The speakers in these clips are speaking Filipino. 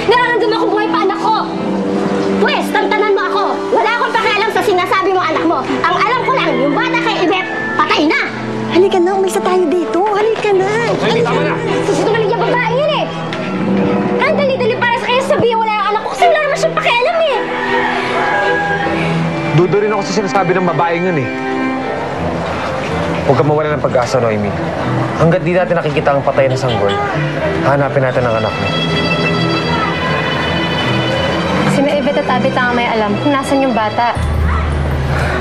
Nararamdaman ko buhay pa anak ko! Pwes, tantanan mo ako! Wala akong pakialam sa sinasabi mo anak mo. Ang alam ko lang, yung bata kay Yvette, patay na! Halika na, umisa tayo dito. Halika na. Ay, tama na! Susungaling yung babae yun eh! Ang dali-dali para sa kanya sabihin wala yung anak ko kasi wala naman siyang pakialam eh! Dudo rin ako sa sinasabi ng babaeng yun eh. Huwag ka mawala ng pag-asa, Noemi. Hanggat di natin nakikita ang patay na sanggol, hanapin natin ang anak mo. Sina Yvette at Abet ang may alam kung nasan yung bata.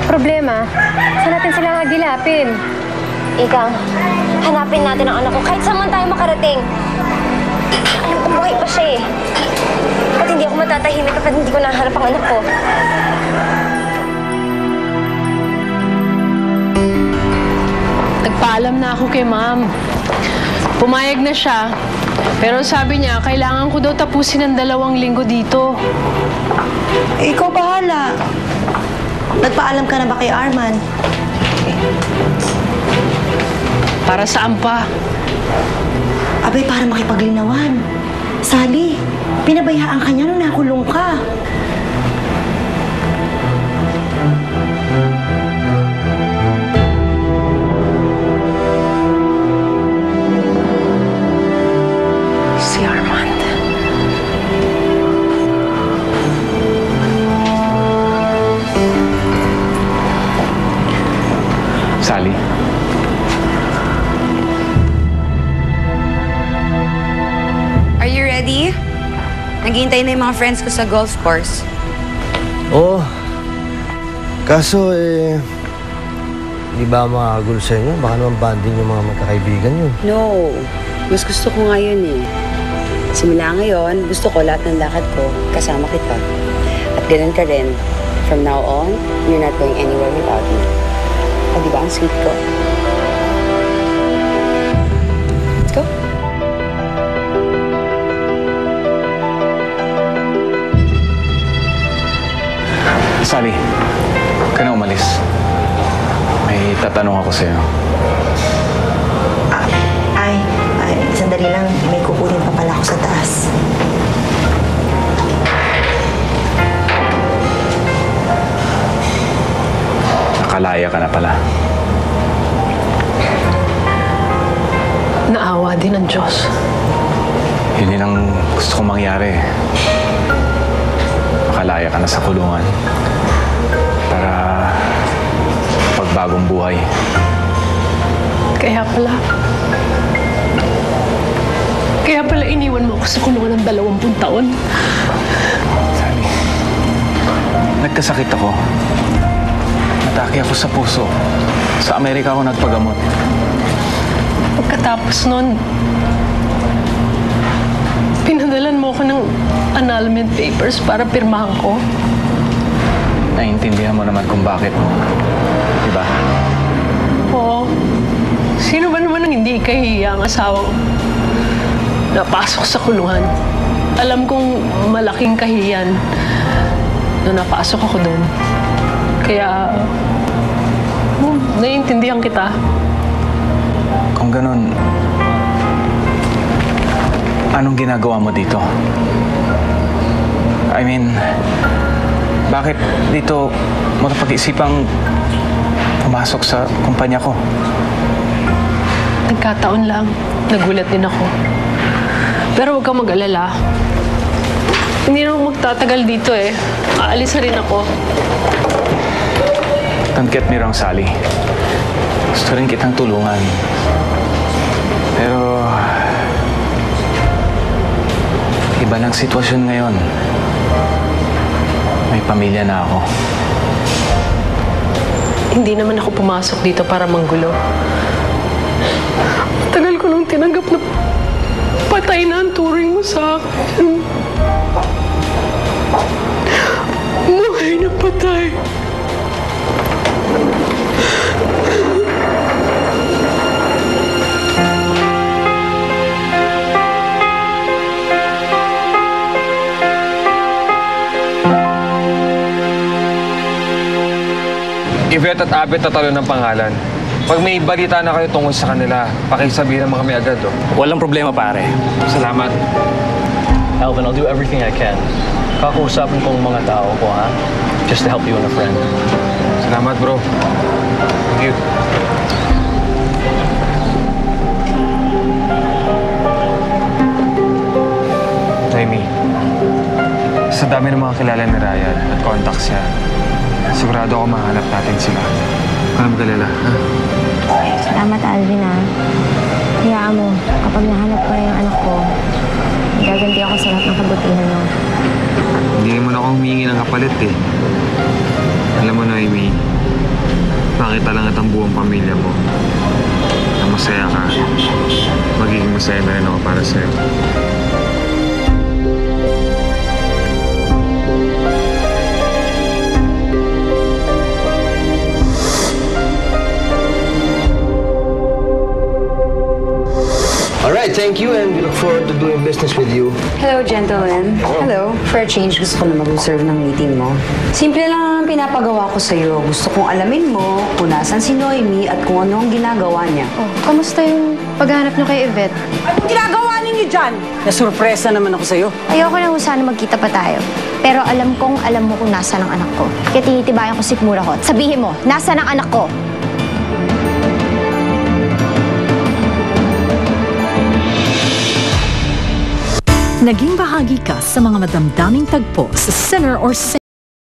Problema, saan natin sila hagilapin? Ikang, hanapin natin ang anak ko kahit saan man tayo makarating. Alam ko buhay pa siya eh. At hindi ako matatahimik kapag hindi ko nahanap ang anak ko. Nagpaalam na ako kay ma'am. Pumayag na siya. Pero sabi niya, kailangan ko daw tapusin ang 2 linggo dito. Ikaw bahala. Nagpaalam ka na ba kay Arman? Para saan pa? Abay, para makipaglinawan. Sally, pinabayaan ka niya nung nakulong ka. Si Armand. Sally? Are you ready? Naghihintay na yung mga friends ko sa golf course. Oo. Kaso di ba makagulo sa inyo? Baka naman banding yung mga magkakaibigan yun. No. Mas gusto ko ngayon eh. Simula ngayon, gusto ko lahat ng lakad ko, kasama kita. At ganun ka rin. From now on, you're not going anywhere without me. O diba ang sweet ko? Let's go. Sally, huwag ka na umalis. May tatanong ako sa'yo. Ay, sandali lang. May kukunin pa pala ako sa taas. Nakalaya ka na pala. Naawa din ng Diyos. Yun din ang gusto kong mangyari. Makalaya ka na sa kulungan. Para pagbagong buhay. Kaya pala iniwan mo ako sa kulungan ng 20 taon. Sally, nagkasakit ako. Natake ako sa puso. Sa Amerika ako nagpagamot. Pagkatapos nun, pinadalan mo ko ng annulment papers para pirmahan ko. Naiintindihan mo naman kung bakit. Diba? Oo. Sino ba naman ang hindi kahihiya ang asawang napasok sa kulungan? Alam kong malaking kahiyan nung napasok ako doon. Kaya, naiintindihan kita. Kung ganun, anong ginagawa mo dito? I mean, bakit dito mo napag-isipang pumasok sa kumpanya ko? Nagkataon lang. Nagulat din ako. Pero huwag kang mag-alala. Hindi na ako magtatagal dito eh. Aalis na rin ako. Don't get me wrong, Sally. Gusto rin kitang tulungan. Pero iba ng sitwasyon ngayon. May pamilya na ako. Hindi naman ako pumasok dito para manggulo. Tagal ko nang tinanggap na patay na ang turing mo sa akin. Buhay na patay. Yvette at Abet tatalo ng pangalan. Pag may balita na kayo tungkol sa kanila, pakisabihin naman kami agad, oh. Walang problema, pare. Salamat. Alvin, I'll do everything I can. Kakausapin kong mga tao ko, ha? Just to help you and a friend. Salamat, bro. Thank you. Amy, sa dami ng mga kilala ni Ryan at contacts niya, sigurado ako mahanap natin sila. Huwag ka na mag-alala, ha? Salamat, Alvin, ah. Hayaan mo, kapag nahanap ko na yung anak ko, gaganti ako sa lahat ng kabutihan mo. Hindi mo na akong humingi ng kapalit, eh. Alam mo, Noemi, pakita lang at ang buong pamilya mo na masaya ka. Magiging masaya na rin ako para sa'yo. Alright, thank you and we look forward to doing business with you. Hello, gentlemen. Hello. For a change, gusto ko na mag-reserve ng meeting mo. Simple lang ang pinapagawa ko sa'yo. Gusto kong alamin mo kung nasan si Noemi at kung ano ang ginagawa niya. Oh, kamusta yung paghahanap niyo kay Yvette? Anong ginagawa ninyo dyan? Nasurpresa naman ako sa'yo. Ayoko na kung sana magkita pa tayo. Pero alam mo kung nasa ng anak ko. Kaya tinitibayan ko sikmura ko. Sabihin mo, nasa ng anak ko? Naging bahagi ka sa mga madamdaming tagpo sa Sinner or Sin.